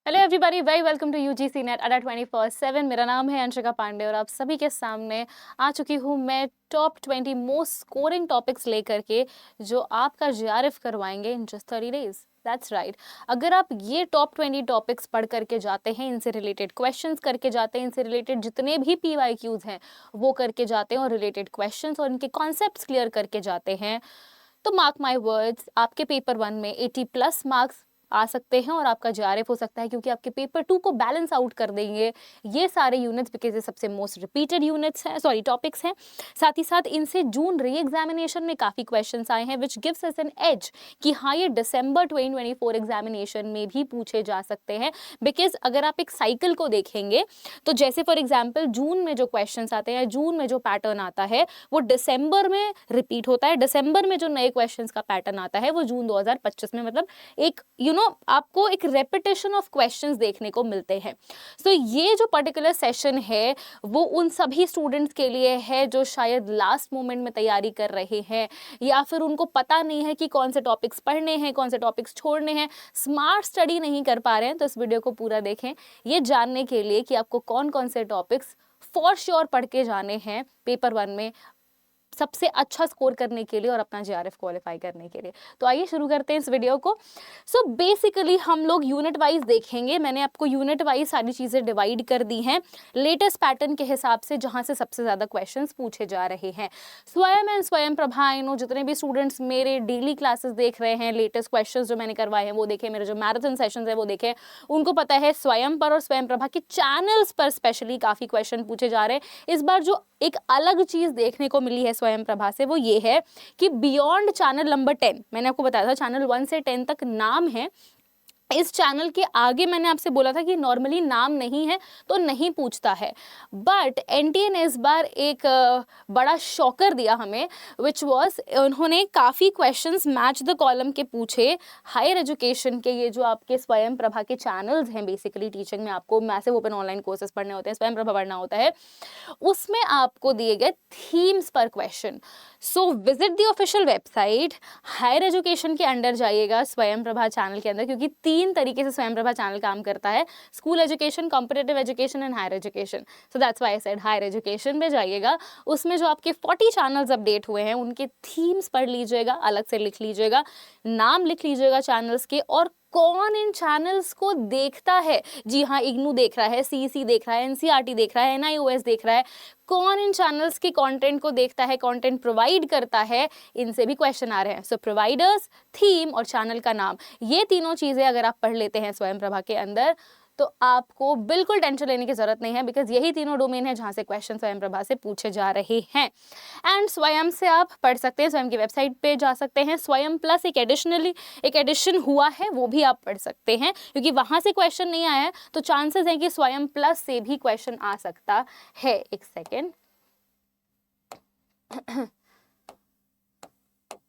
Hello everybody, very welcome to UGC NET Adda 24/7। मेरा नाम है अंशिका पांडे और आप सभी के सामने आ चुकी हूँ मैं टॉप 20 मोस्ट स्कोरिंग टॉपिक्स लेकर के, जो आपका जीआरएफ करवाएंगे in just 30 days. That's right. अगर आप ये टॉप 20 टॉपिक्स पढ़ करके जाते हैं, इनसे रिलेटेड क्वेश्चंस करके जाते हैं, इनसे रिलेटेड जितने भी पीवाईक्यूज हैं वो करके जाते हैं और रिलेटेड क्वेश्चंस और इनके कॉन्सेप्ट्स क्लियर करके जाते हैं, तो मार्क माई वर्ड्स, आपके पेपर 1 में 80+ मार्क्स आ सकते हैं और आपका जीआरएफ हो सकता है, क्योंकि आपके पेपर 2 को बैलेंस आउट कर देंगे ये सारे यूनिट्स, बिकॉज ये सबसे मोस्ट रिपीटेड यूनिट्स हैं, सॉरी टॉपिक्स हैं। साथ ही साथ इनसे जून री एग्जामिनेशन में काफ़ी क्वेश्चंस आए हैं, which gives us an edge कि हाँ, ये दिसंबर 2024 एग्जामिनेशन में भी पूछे जा सकते हैं। बिकॉज अगर आप एक साइकिल को देखेंगे तो जैसे फॉर एग्जाम्पल जून में जो क्वेश्चंस आते हैं, जून में जो पैटर्न आता है वो दिसंबर में रिपीट होता है, दिसंबर में जो नए क्वेश्चंस का पैटर्न आता है वो जून 2025 में, मतलब एक आपको एक रेपिटेशन ऑफ क्वेश्चंस देखने को मिलते हैं। सो ये जो पर्टिकुलर सेशन है वो उन सभी स्टूडेंट्स के लिए है जो शायद लास्ट मोमेंट में तैयारी कर रहे हैं, या फिर उनको पता नहीं है कि कौन से टॉपिक्स पढ़ने हैं, कौन से टॉपिक्स छोड़ने हैं, स्मार्ट स्टडी नहीं कर पा रहे हैं। तो इस वीडियो को पूरा देखें ये जानने के लिए कि आपको कौन कौन से टॉपिक्स फॉर श्योर पढ़ के जाने हैं पेपर 1 में सबसे अच्छा स्कोर करने के लिए और अपना जीआरएफ क्वालिफाई करने के लिए। तो आइए शुरू करते हैं इस वीडियो को। सो बेसिकली हम लोग यूनिट वाइज देखेंगे। मैंने आपको यूनिट वाइज सारी चीज़ें डिवाइड कर दी हैं लेटेस्ट पैटर्न के हिसाब से, जहां से सबसे ज़्यादा क्वेश्चंस पूछे जा रहे हैं। स्वयं एंड स्वयं प्रभा, जितने भी स्टूडेंट्स मेरे डेली क्लासेस देख रहे हैं, लेटेस्ट क्वेश्चन जो मैंने करवाए हैं वो देखें, मेरे जो मैराथन सेशंस है वो देखें, उनको पता है स्वयं पर और स्वयं प्रभा के चैनल्स पर स्पेशली काफ़ी क्वेश्चन पूछे जा रहे हैं। इस बार जो एक अलग चीज़ देखने को मिली है स्वयं प्रभा से वो ये है कि बियॉन्ड चैनल नंबर 10, मैंने आपको बताया था चैनल 1 से 10 तक नाम है, इस चैनल के आगे मैंने आपसे बोला था कि नॉर्मली नाम नहीं है तो नहीं पूछता है, बट एनटीए ने इस बार एक बड़ा शॉकर दिया हमें, विच वॉज उन्होंने काफ़ी क्वेश्चंस मैच द कॉलम के पूछे हायर एजुकेशन के। ये जो आपके स्वयं प्रभा के चैनल्स हैं, बेसिकली टीचिंग में आपको मैसिव ओपन ऑनलाइन कोर्सेज पढ़ने होते हैं, स्वयं प्रभा पढ़ना होता है, उसमें आपको दिए गए थीम्स पर question. So visit the official website, higher education के अंडर जाइएगा स्वयं प्रभा चैनल के अंदर, क्योंकि 3 तरीके से स्वयं प्रभा चैनल काम करता है, school education, competitive education and higher education. So that's why I said higher education में जाइएगा, उसमें जो आपके 40 चैनल्स अपडेट हुए हैं उनके थीम्स पढ़ लीजिएगा, अलग से लिख लीजिएगा, नाम लिख लीजिएगा चैनल्स के, और कौन इन चैनल्स को देखता है। जी हाँ, इग्नू देख रहा है, सीईसी देख रहा है, एनसीईआरटी देख रहा है, एनआईओएस देख रहा है, कौन इन चैनल्स के कंटेंट को देखता है, कंटेंट प्रोवाइड करता है, इनसे भी क्वेश्चन आ रहे हैं। सो प्रोवाइडर्स, थीम और चैनल का नाम, ये तीनों चीज़ें अगर आप पढ़ लेते हैं स्वयं प्रभा के अंदर तो आपको बिल्कुल टेंशन लेने की जरूरत नहीं है, बिकॉज यही तीनों डोमेन है जहाँ से क्वेश्चन स्वयं प्रभा से पूछे जा रहे हैं। एंड स्वयं से आप पढ़ सकते हैं, स्वयं की वेबसाइट पे जा सकते हैं, स्वयं प्लस एक एडिशन हुआ है वो भी आप पढ़ सकते हैं, क्योंकि वहाँ से क्वेश्चन नहीं आया है तो चांसेस है कि स्वयं प्लस से भी क्वेश्चन आ सकता है। एक second,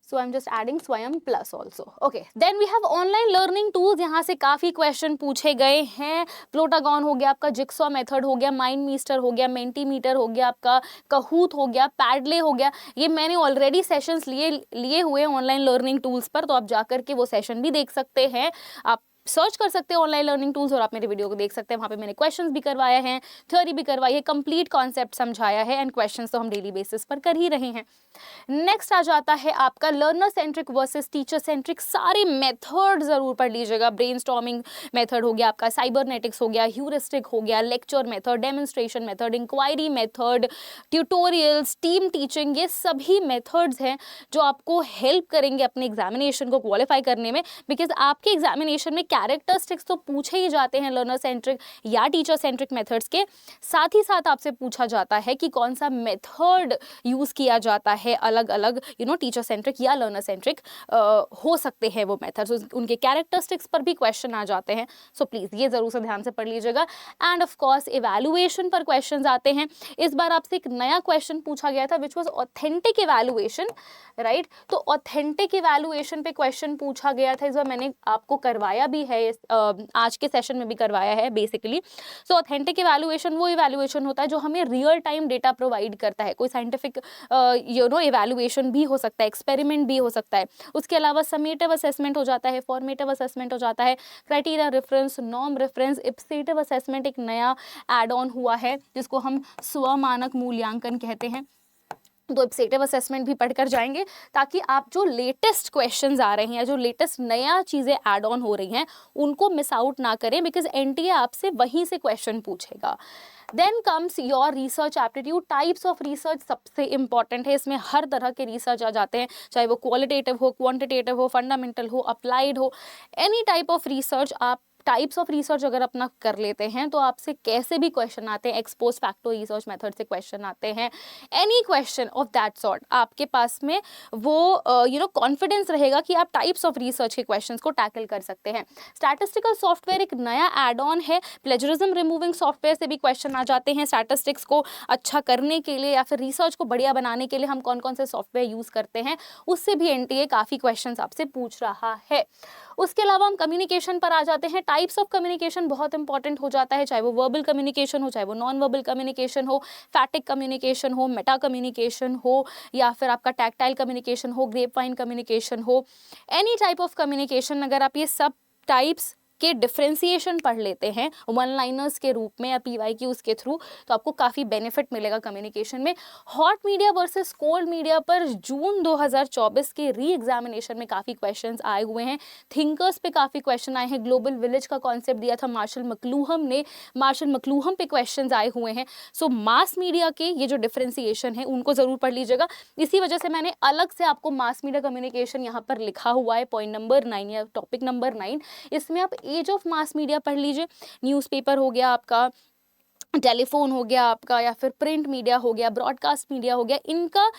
so I'm just adding स्वयं plus also. Okay, then we have online learning tools. यहाँ से काफ़ी क्वेश्चन पूछे गए हैं। प्लोटागॉन हो गया, आपका जिक्सॉ मेथड हो गया, माइंड मीस्टर हो गया, मेंटीमीटर हो गया, आपका कहूत हो गया, पैडले हो गया। ये मैंने ऑलरेडी सेशंस लिए हुए ऑनलाइन लर्निंग टूल्स पर, तो आप जाकर के वो सेशन भी देख सकते हैं। आप सर्च कर सकते हैं ऑनलाइन लर्निंग टूल्स और आप मेरे वीडियो को देख सकते हैं, वहाँ पे मैंने क्वेश्चंस भी करवाया है, थ्योरी भी करवाई है, कंप्लीट कॉन्सेप्ट समझाया है, एंड क्वेश्चंस तो हम डेली बेसिस पर कर ही रहे हैं। नेक्स्ट आ जाता है आपका learner centric versus teacher centric. सारे मेथड जरूर पढ़ लीजिएगा। ब्रेनस्टॉर्मिंग मेथड हो गया, आपका साइबरनेटिक्स हो गया, ह्यूरिस्टिक हो गया, lecture method, demonstration method, inquiry method, tutorials, team teaching, ये सभी मेथड्स हैं जो आपको हेल्प करेंगे अपने एग्जामिनेशन को क्वालिफाई करने में, बिकॉज आपके एग्जामिनेशन में कैरेक्टरिस्टिक्स तो पूछे ही जाते हैं लर्नर सेंट्रिक या टीचर सेंट्रिक मेथड्स के, साथ ही साथ आपसे पूछा जाता है कि कौन सा मेथड यूज किया जाता है। अलग अलग टीचर सेंट्रिक या लर्नर सेंट्रिक हो सकते हैं वो मेथड्स, उनके कैरेक्टरिस्टिक्स पर भी क्वेश्चन आ जाते हैं। सो प्लीज ये जरूर से ध्यान से पढ़ लीजिएगा। एंड ऑफ कोर्स इवैल्यूएशन पर क्वेश्चंस आते हैं। इस बार आपसे एक नया क्वेश्चन पूछा गया था which was authentic evaluation, right. तो ऑथेंटिक इवैल्यूएशन पे क्वेश्चन पूछा गया था, इस बार मैंने आपको करवाया भी है आज के सेशन में भी करवाया है बेसिकली। सो ऑथेंटिक इवैल्यूएशन वो इवैल्यूएशन होता है जो हमें रियल टाइम डेटा प्रोवाइड करता है। कोई साइंटिफिक इवैल्यूएशन भी हो सकता है, एक्सपेरिमेंट भी हो सकता है। उसके अलावा समेटिव असेसमेंट हो जाता है, फॉर्मेटिव असेसमेंट हो जाता है, criteria reference, norm reference, ipsative assessment एक नया एड ऑन हुआ है जिसको हम स्वमानक मूल्यांकन कहते हैं। तो इप्सेटिव असेसमेंट भी पढ़कर जाएंगे ताकि आप जो लेटेस्ट क्वेश्चंस आ रहे हैं या जो लेटेस्ट नया चीज़ें ऐड ऑन हो रही हैं उनको मिस आउट ना करें, बिकॉज एनटीए आपसे वहीं से क्वेश्चन पूछेगा। Then comes your research aptitude. Types of research सबसे इंपॉर्टेंट है, इसमें हर तरह के रिसर्च आ जाते हैं, चाहे वो क्वालिटेटिव हो, क्वांटिटेटिव हो, फंडामेंटल हो, अप्लाइड हो, एनी टाइप ऑफ रिसर्च। आप टाइप्स ऑफ रिसर्च अगर अपना कर लेते हैं तो आपसे कैसे भी क्वेश्चन आते हैं, एक्सपोज फैक्टो रिसर्च मेथड से क्वेश्चन आते हैं, any question of that sort, आपके पास में वो कॉन्फिडेंस रहेगा कि आप टाइप्स ऑफ रिसर्च के क्वेश्चंस को टैकल कर सकते हैं। स्टैटिस्टिकल सॉफ्टवेयर एक नया एड ऑन है, प्लेजरिज्म रिमूविंग सॉफ्टवेयर से भी क्वेश्चन आ जाते हैं। स्टैटिस्टिक्स को अच्छा करने के लिए या फिर रिसर्च को बढ़िया बनाने के लिए हम कौन कौन से सॉफ्टवेयर यूज करते हैं, उससे भी एनटीए काफी क्वेश्चन आपसे पूछ रहा है। उसके अलावा हम कम्युनिकेशन पर आ जाते हैं। टाइप्स ऑफ कम्युनिकेशन बहुत इंपॉर्टेंट हो जाता है, चाहे वो वर्बल कम्युनिकेशन हो, चाहे वो नॉन वर्बल कम्युनिकेशन हो, फैटिक कम्युनिकेशन हो, मेटा कम्युनिकेशन हो, या फिर आपका टैक्टाइल कम्युनिकेशन हो, ग्रेपवाइन कम्युनिकेशन हो, एनी टाइप ऑफ कम्युनिकेशन। अगर आप ये सब टाइप्स के डिफ्रेंसिएशन पढ़ लेते हैं वन लाइनर्स के रूप में या PYQs के थ्रू, तो आपको काफ़ी बेनिफिट मिलेगा कम्युनिकेशन में। Hot media versus cold media पर जून 2024 के री एग्जामिनेशन में काफ़ी क्वेश्चंस आए हुए हैं। थिंकर्स पे काफ़ी क्वेश्चन आए हैं। ग्लोबल विलेज का कॉन्सेप्ट दिया था मार्शल मकलूहम पे क्वेश्चंस आए हुए हैं। सो मास मीडिया के ये जो डिफ्रेंसिएशन है उनको ज़रूर पढ़ लीजिएगा। इसी वजह से मैंने अलग से आपको मास मीडिया कम्युनिकेशन यहाँ पर लिखा हुआ है, पॉइंट नंबर 9 या टॉपिक नंबर 9। इसमें आप एज ऑफ मास मीडिया पढ़ लीजिए। न्यूज़पेपर हो गया आपका, टेलीफोन हो गया आपका, या फिर प्रिंट मीडिया हो गया, ब्रॉडकास्ट मीडिया हो गया, इनका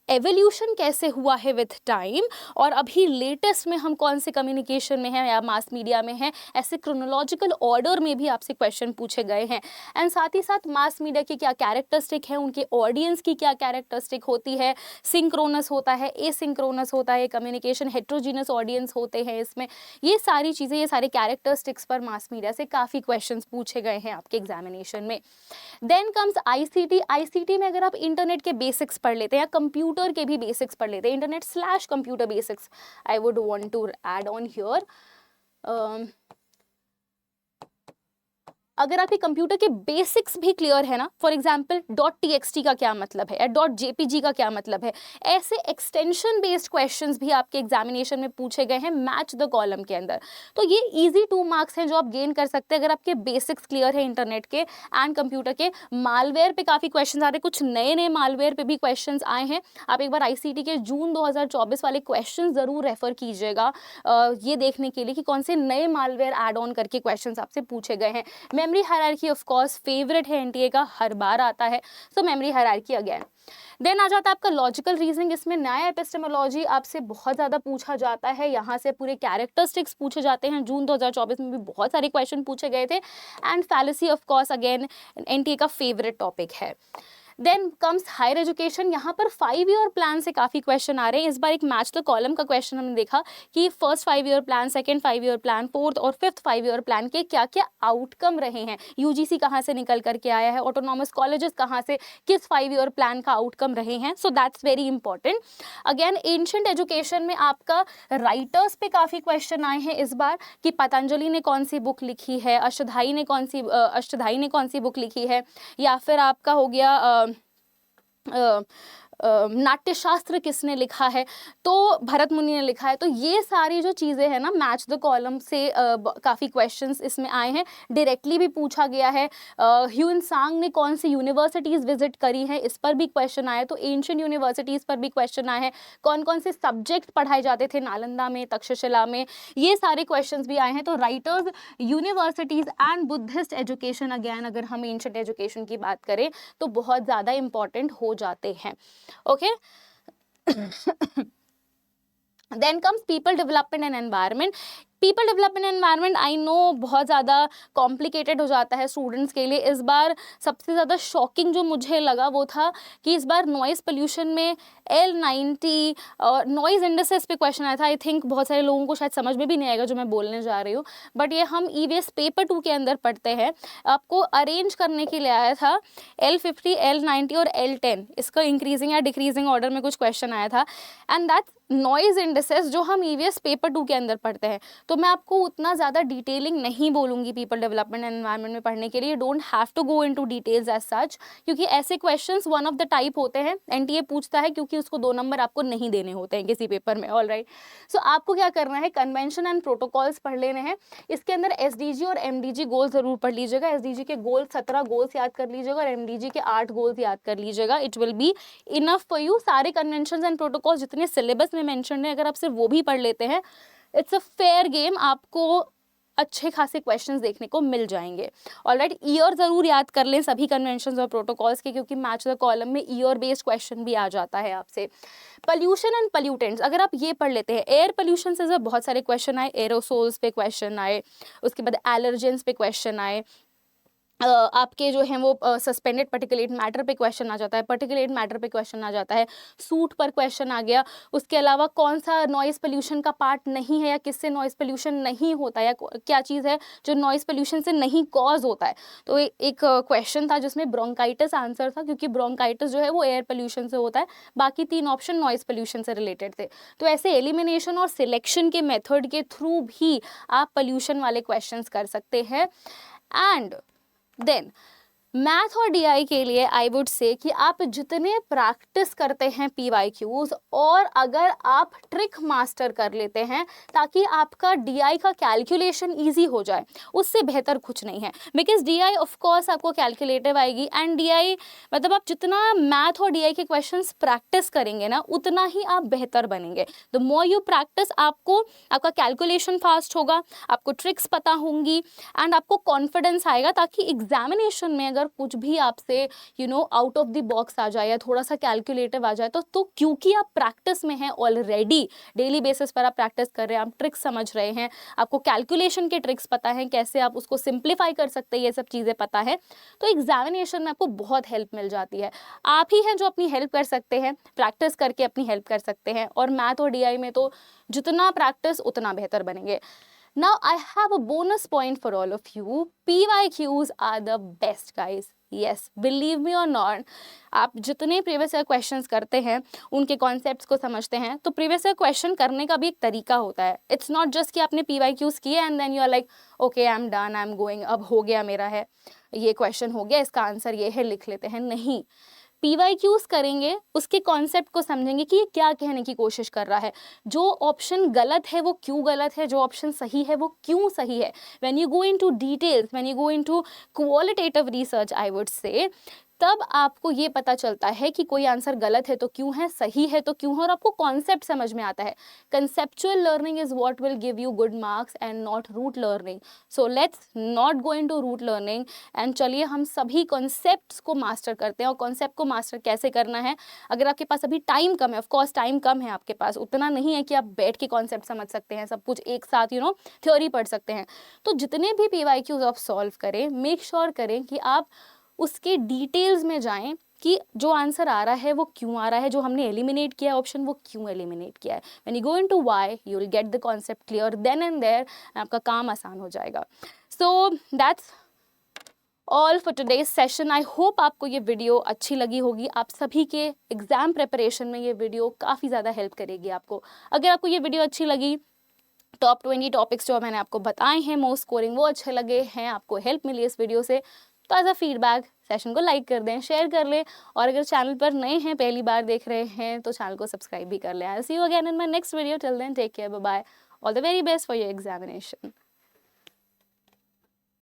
एवोल्यूशन कैसे हुआ है विथ टाइम, और अभी लेटेस्ट में हम कौन से कम्युनिकेशन में हैं या मास मीडिया में हैं, ऐसे क्रोनोलॉजिकल ऑर्डर में भी आपसे क्वेश्चन पूछे गए हैं। एंड साथ ही साथ मास मीडिया की क्या कैरेक्टरिस्टिक है, उनके ऑडियंस की क्या कैरेक्टरिस्टिक होती है, सिंक्रोनस होता है, एसिंक्रोनस होता है, कम्युनिकेशन हेट्रोजीनस ऑडियंस होते हैं इसमें, ये सारी चीज़ें, ये सारे कैरेक्टरिस्टिक्स पर मास मीडिया से काफ़ी क्वेश्चन पूछे गए हैं आपके एग्जामिनेशन में। Then comes ICT. आईसीटी में अगर आप इंटरनेट के बेसिक्स पढ़ लेते हैं या कंप्यूटर के भी बेसिक्स पढ़ लेते हैं, internet computer basics, I would want to add on here. अगर आपके कंप्यूटर के बेसिक्स भी क्लियर है ना, फॉर एग्जाम्पल .txt का क्या मतलब है या .jpg का क्या मतलब है, ऐसे एक्सटेंशन बेस्ड क्वेश्चंस भी आपके एग्जामिनेशन में पूछे गए हैं मैच द कॉलम के अंदर। तो ये इजी 2 मार्क्स हैं जो आप गेन कर सकते हैं अगर आपके बेसिक्स क्लियर है इंटरनेट के एंड कंप्यूटर के। मालवेयर पे काफ़ी क्वेश्चन आ रहे हैं, कुछ नए नए मालवेयर पे भी क्वेश्चन आए हैं। आप एक बार ICT के जून 2024 वाले क्वेश्चन ज़रूर रेफर कीजिएगा ये देखने के लिए कि कौन से नए मालवेयर एड ऑन करके क्वेश्चन आपसे पूछे गए हैं। Memory hierarchy of course favourite है एनटीए का, हर बार आता है, सो मेमोरी हायरार्की अगेन। देन आ जाता है आपका लॉजिकल रीजनिंग। इसमें नया एपिस्टेमोलॉजी आपसे बहुत ज़्यादा पूछा जाता है, यहाँ से पूरे कैरेक्टरिस्टिक्स पूछे जाते हैं। जून 2024 में भी बहुत सारे क्वेश्चन पूछे गए थे। And fallacy of course again NTA का फेवरेट टॉपिक है। Then comes higher education. यहाँ पर 5 ईयर प्लान से काफ़ी क्वेश्चन आ रहे हैं। इस बार एक मैच द कॉलम का क्वेश्चन हमने देखा कि first 5 year plan, second 5 year plan, fourth और फिफ्थ 5 ईयर प्लान के क्या क्या आउटकम रहे हैं, यूजीसी कहाँ से निकल करके आया है, ऑटोनॉमस कॉलेजेस कहाँ से किस 5 ईयर प्लान का आउटकम रहे हैं। So that's very important. Again ancient education में आपका राइटर्स पे काफ़ी क्वेश्चन आए हैं इस बार कि पतंजलि ने कौन सी बुक लिखी है, अष्टधाई ने कौन सी बुक लिखी है, या फिर आपका हो गया नाट्यशास्त्र किसने लिखा है, तो भरत मुनि ने लिखा है। तो ये सारी जो चीज़ें हैं ना, मैच द कॉलम से काफ़ी क्वेश्चंस इसमें आए हैं। डायरेक्टली भी पूछा गया है। ह्यून सांग ने कौन सी यूनिवर्सिटीज़ विजिट करी हैं, इस पर भी क्वेश्चन आए। तो एंशिएंट यूनिवर्सिटीज़ पर भी क्वेश्चन आए हैं। कौन कौन से सब्जेक्ट पढ़ाए जाते थे नालंदा में, तक्षशिला में, ये सारे क्वेश्चन भी आए हैं। तो writers, universities and Buddhist education, again अगर हम एंशिएंट एजुकेशन की बात करें तो बहुत ज़्यादा इंपॉर्टेंट हो जाते हैं। Okay then comes people development and environment. People development environment I know बहुत ज़्यादा कॉम्प्लिकेटेड हो जाता है स्टूडेंट्स के लिए। इस बार सबसे ज़्यादा शॉकिंग जो मुझे लगा वो था कि इस बार नॉइज़ पोल्यूशन में L90 और नॉइज इंडिसेस पे क्वेश्चन आया था। आई थिंक बहुत सारे लोगों को शायद समझ में भी नहीं आएगा जो मैं बोलने जा रही हूँ, बट ये हम ईवीएस पेपर 2 के अंदर पढ़ते हैं। आपको अरेंज करने के लिए आया था L50, L90 और L10, इसका इंक्रीजिंग या डिक्रीजिंग ऑर्डर में कुछ क्वेश्चन आया था। एंड दैट्स नॉइज इंडिसेस जो हम ईवीएस पेपर 2 के अंदर पढ़ते हैं। तो मैं आपको उतना ज़्यादा डिटेलिंग नहीं बोलूँगी पीपल डेवलपमेंट एंड एनवायरनमेंट में पढ़ने के लिए। Don't have to go into details as such, क्योंकि ऐसे questions one of the type होते हैं एनटीए पूछता है, क्योंकि उसको 2 नंबर आपको नहीं देने होते हैं किसी पेपर में। ऑलराइट, सो आपको क्या करना है, कन्वेंशन एंड प्रोटोकॉल्स पढ़ लेने हैं। इसके अंदर एसडीजी और एमडीजी गोल जरूर पढ़ लीजिएगा। एसडीजी के गोल 17 गोल्स याद कर लीजिएगा और एमडीजी के 8 गोल्स याद कर लीजिएगा। It will be enough for you. सारे कन्वेंशन एंड प्रोटोकॉल्स जितने सिलेबस में मेंशन है, अगर आप सिर्फ वो भी पढ़ लेते हैं, इट्स अ फेयर गेम, आपको अच्छे खासे क्वेश्चंस देखने को मिल जाएंगे। ऑलराइट, ईयर जरूर याद कर लें सभी कन्वेंशंस और प्रोटोकॉल्स के, क्योंकि मैच द कॉलम में ईयर बेस्ड क्वेश्चन भी आ जाता है आपसे। पॉल्यूशन एंड पॉल्यूटेंट्स अगर आप ये पढ़ लेते हैं, एयर पॉल्यूशन से बहुत सारे क्वेश्चन आए, एरोसोल्स पे क्वेश्चन आए, उसके बाद एलर्जेंस पे क्वेश्चन आए, आपके जो हैं वो सस्पेंडेड पर्टिकुलेट मैटर पे क्वेश्चन आ जाता है, पर्टिकुलेट मैटर पे क्वेश्चन आ जाता है, सूट पर क्वेश्चन आ गया। उसके अलावा कौन सा नॉइस पोल्यूशन का पार्ट नहीं है, या किससे नॉइस पोल्यूशन नहीं होता है, या क्या चीज़ है जो नॉइस पोल्यूशन से नहीं कॉज होता है। तो एक क्वेश्चन था जिसमें ब्रोंकाइटिस आंसर था, क्योंकि ब्रोंकाइटिस जो है वो एयर पोल्यूशन से होता है। बाकी 3 ऑप्शन नॉइस पोल्यूशन से रिलेटेड थे। तो ऐसे एलिमिनेशन और सिलेक्शन के मेथड के थ्रू भी आप पोल्यूशन वाले क्वेश्चंस कर सकते हैं। एंड देन मैथ और डीआई के लिए आई वुड से कि आप जितने प्रैक्टिस करते हैं पीवाईक्यूज, और अगर आप ट्रिक मास्टर कर लेते हैं ताकि आपका डीआई का कैलकुलेशन इजी हो जाए, उससे बेहतर कुछ नहीं है। बिकॉज डीआई ऑफ कोर्स आपको कैलकुलेटिव आएगी, एंड डीआई मतलब आप जितना मैथ और डीआई के क्वेश्चंस प्रैक्टिस करेंगे ना, उतना ही आप बेहतर बनेंगे। द मोर यू प्रैक्टिस, आपका कैलकुलेशन फास्ट होगा, आपको ट्रिक्स पता होंगी, एंड आपको कॉन्फिडेंस आएगा, ताकि एग्जामिनेशन में कुछ भी आपसे आउट ऑफ द बॉक्स आ जाए या थोड़ा सा कैलकुलेटिव आ जाए, तो क्योंकि आप प्रैक्टिस में हैं ऑलरेडी, डेली बेसिस पर आप प्रैक्टिस कर रहे हैं, आप ट्रिक्स समझ रहे हैं, आपको कैलकुलेशन के ट्रिक्स पता है, कैसे आप उसको सिंप्लीफाई कर सकते हैं, ये सब चीज़ें पता है, तो एग्जामिनेशन में आपको बहुत हेल्प मिल जाती है। आप ही हैं जो अपनी हेल्प कर सकते हैं, प्रैक्टिस करके अपनी हेल्प कर सकते हैं। और मैथ और डीआई में तो जितना प्रैक्टिस उतना बेहतर बनेंगे। Now I have a bonus point for all of you. PYQs are the best, guys. Yes, believe me or not, आप जितने प्रीवियस ईयर क्वेश्चंस करते हैं, उनके कॉन्सेप्ट्स को समझते हैं, तो प्रीवियस ईयर क्वेश्चन करने का भी एक तरीका होता है। इट्स नॉट जस्ट कि आपने PYQs किए and then you are like okay I am done, I am going, अब हो गया मेरा है, ये क्वेश्चन हो गया, इसका आंसर ये है, लिख लेते हैं। नहीं, पीवाईक्यूज करेंगे, उसके कॉन्सेप्ट को समझेंगे कि ये क्या कहने की कोशिश कर रहा है, जो ऑप्शन गलत है वो क्यों गलत है, जो ऑप्शन सही है वो क्यों सही है। When you go into details, when you go into qualitative research, I would say, तब आपको ये पता चलता है कि कोई आंसर गलत है तो क्यों है, सही है तो क्यों है, और आपको कॉन्सेप्ट समझ में आता है। Conceptual learning is what will give you good marks and not rote learning. So let's not go into rote learning, and चलिए हम सभी कॉन्सेप्ट्स को मास्टर करते हैं। और कॉन्सेप्ट को मास्टर कैसे करना है, अगर आपके पास अभी टाइम कम है, ऑफकोर्स टाइम कम है आपके पास, उतना नहीं है कि आप बैठ के कॉन्सेप्ट समझ सकते हैं, सब कुछ एक साथ थ्योरी पढ़ सकते हैं, तो जितने भी पीवाईक्यूज आप सॉल्व करें, मेक श्योर करें कि आप उसके डिटेल्स में जाएं कि जो आंसर आ रहा है वो क्यों आ रहा है, जो हमने एलिमिनेट किया ऑप्शन वो क्यों एलिमिनेट किया है। When you go into why, you will get the concept clear then and there, आपका काम आसान हो जाएगा। So that's all for today's session. I hope आपको ये वीडियो अच्छी लगी होगी। आप सभी के एग्जाम प्रिपरेशन में ये वीडियो काफ़ी ज़्यादा हेल्प करेगी आपको। अगर आपको ये वीडियो अच्छी लगी, टॉप 20 टॉपिक्स जो मैंने आपको बताए हैं मोस्ट स्कोरिंग, वो अच्छे लगे हैं, आपको हेल्प मिली इस वीडियो से, तो एज अ फीडबैक सेशन को लाइक कर दें, शेयर कर लें, और अगर चैनल पर नए हैं, पहली बार देख रहे हैं, तो चैनल को सब्सक्राइब भी कर लें। I see you again in my next video. Till then take care, bye bye, all the very best for your examination.